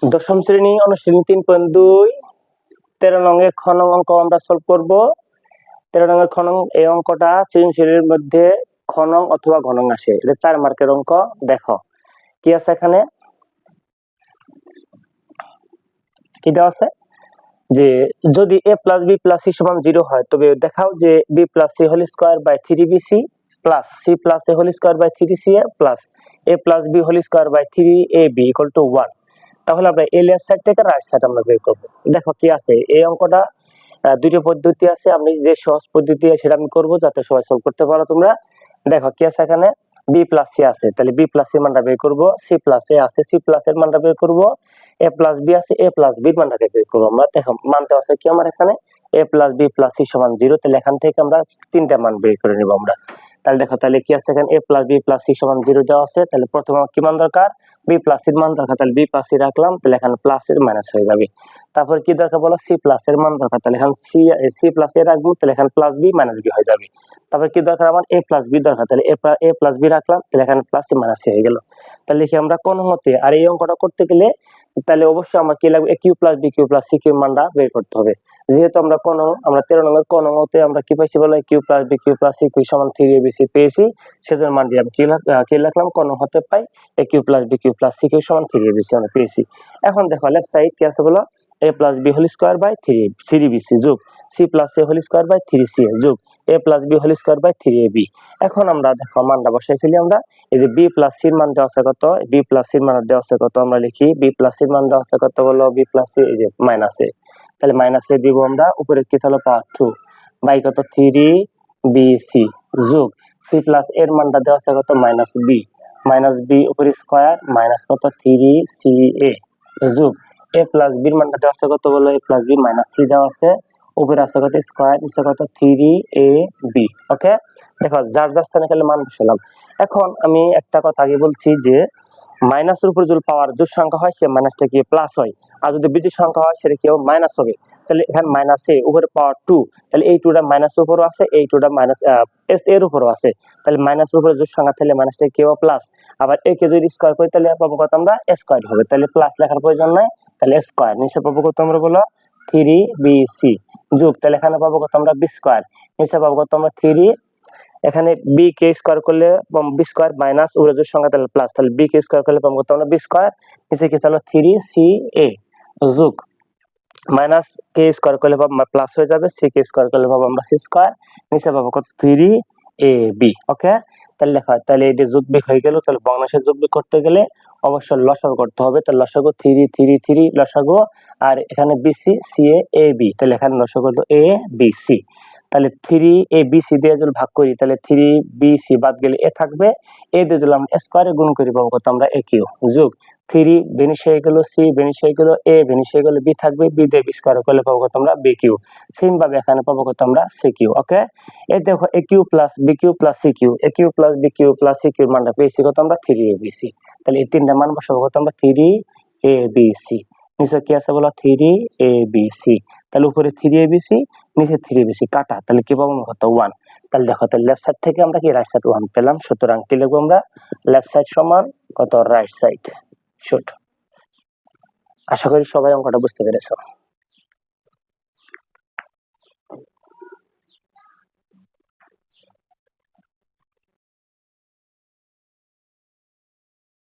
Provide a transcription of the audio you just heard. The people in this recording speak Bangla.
দশম শ্রেণী অনুশীলনী 3.2 13 নং খ নং অঙ্ক আমরা সলভ করব। 13 নং খ নং এই অঙ্কটা সৃজনশীলের মধ্যে খ নং অথবা ঘ নং আসে। এটা 4 মার্কের অঙ্ক। দেখো কি আছে এখানে, কি দেওয়া আছে যে যদি a + b + c = 0 হয় তবে দেখাও যে b + c whole square by 3bc plus c + a whole square by 3ca plus a + b whole square by 3ab = 1। তাহলে আমরা এই লেফট সাইড থেকে রাইট সাইড আমরা বের করব। দেখো কি আছে এই অঙ্কটা, দুটো পদ্ধতি আছে, আমি যে সহজ পদ্ধতি সেটা আমি করব যাতে সবাই সলভ করতে পারো তোমরা। দেখো কি আছে এখানে, b + c আছে, তাহলে b + c এর মানটা বের করব, c + a আছে, c + এর মানটা বের করব, a + b আছে, a + b এর মানটা বের করব। আমরা দেখো মানটা আছে কি আমার এখানে a + b + c = 0, তাহলে এখান থেকে আমরা তিনটা মান বের করে নেব আমরা। তাহলে দেখো তাহলে কি আছে এখানে a + b + c = 0 দেওয়া আছে, তাহলে প্রথমে কি মান দরকার, b + c এর মান দরকার, তাহলে b + c রাখলাম, তাহলে এখানে প্লাস এর মাইনাস হয়ে যাবে। তারপর কি দরকার বলো, c + এর মান দরকার, তাহলে এখানে c + a রাখবো, তাহলে এখানে +b - b হয়ে যাবে। তারপর কি দরকার আমার a + b দরকার, তাহলে a + b রাখলাম, তাহলে এখানে প্লাস c - c হয়ে গেল। তাহলে লিখি আমরা কোন হতে, আর এই অঙ্কটা করতে গেলে তাহলে অবশ্যই আমার কি লাগবে, aq + bq + cq এর মানটা বের করতে হবে। যেহেতু আমরা 13 নম্বর ক নং হতে আমরা কি পাইছি বলো, aq + bq + cq = 3abc পেয়েছি, সেজন্য মান দিয়ে আমি কি লিখলাম, কোন হতে পাই aq + bq + cq = 3abc আমরা পেয়েছি। এখন দেখো লেফট সাইড কি আছে বলো, a + b whole square by 3bc যোগ c + a whole square by 3ca যোগ a + b whole square by 3ab। এখন আমরা দেখো মানটা বসাই ফেলি আমরা। এই যে b + c এর মান দেওয়া আছে কত, b + c এর মান দেওয়া আছে কত, আমরা লিখি b + c এর মান দেওয়া আছে কত বলো, b + c এই যে -a, তাহলে -a দিব আমরা, উপরে কি হলো পাওয়ার 2 বাই কত 3bc যোগ c + এর মানটা দেওয়া আছে কত -b উপরে স্কয়ার মাইনাস কত 3ca যোগ a + b এর মানটা দেওয়া আছে কত বলো, a + b - c দেওয়া আছে, উপরে আছে কত স্কয়ার, নিচে কত 3ab। ওকে, দেখো যার যার স্থানে খালি মান বসালাম। এখন আমি একটা কথা আগে বলছি যে মাইনাসের উপরে যদি পাওয়ার জোড় সংখ্যা হয় সে মাইনাসটা কি প্লাস হয়, আর যদি বিজোড় সংখ্যা হয় সেটা কি মাইনাস হবে। তাহলে এখানে -a উপরে পাওয়ার 2, তাহলে এই 2টা মাইনাসের উপরও আছে, এই 2টা মাইনাস এর উপরও আছে, তাহলে মাইনাসের উপরে জোড় সংখ্যা তাহলে মাইনাসটা কি হবে প্লাস, আবার a কে যদি স্কয়ার করি তাহলে পাবো কত আমরা স্কয়ার হবে, তাহলে প্লাস লেখার প্রয়োজন নাই, তাহলে স্কয়ার, নিচে পাবো কত আমরা বলো 3bc যোগ, তাহলে এখানে পাবো কত আমরা b স্কয়ার, নিচে পাবো কত আমরা 3, এখানে b কে স্কয়ার করলে b স্কয়ার মাইনাস উপরে জোড় সংখ্যা তাহলে প্লাস, তাহলে b কে স্কয়ার করলে পাবো কত আমরা b স্কয়ার, নিচে কি তাহলে 3ca যোগ মাইনাস কে স্কয়ার করলে পাবো প্লাস হয়ে যাবে, c কে স্কয়ার করলে পাবো আমরা c স্কয়ার, নিচে পাবো কত 3ab। ওকে, তাহলে লেখা তাহলে এই যে যোগ বিয়োগ হয়ে গেল, তাহলে ভগ্নাংশের যোগ বিয়োগ করতে গেলে অবশ্যই লসাগু করতে হবে, তাহলে লসাগু 3 3 3 লসাগু, আর এখানে bc ca ab, তাহলে এখানে লসাগু হলো abc, তাহলে 3abc দিয়ে যদি ভাগ করি তাহলে 3bc বাদ গেলে a থাকবে, a দিয়ে দিলাম আমরা স্কয়ারে গুণ করি পাবো কত আমরা aq যোগ 3 ভেনিশ হয়ে গেল, c ভেনিশ হয়ে গেল, a ভেনিশ হয়ে গেল, b থাকবে, b দিয়ে b স্কয়ার করলে পাবো কত আমরা bq, সেম ভাবে এখানে পাবো কত আমরা cq। ওকে, এই দেখো aq + bq + cq, aq + bq + cq এর মানটা পেয়েছি কত আমরা 3abc, তাহলে এই তিনটা মান বসাবো কত আমরা 3abc, নিচে কি আছে বলো 3abc, তাহলে উপরে 3abc নিচে 3abc কাটা, তাহলে কি পাবো কত 1। তাহলে দেখো তাহলে লেফট সাইড থেকে আমরা কি রাইট সাইড 1 পেলাম, সুতরাং কি লিখবো আমরা লেফট সাইড সমান কত রাইট সাইড শুট। আশা করি সবাই অঙ্কটা বুঝতে পেরেছো।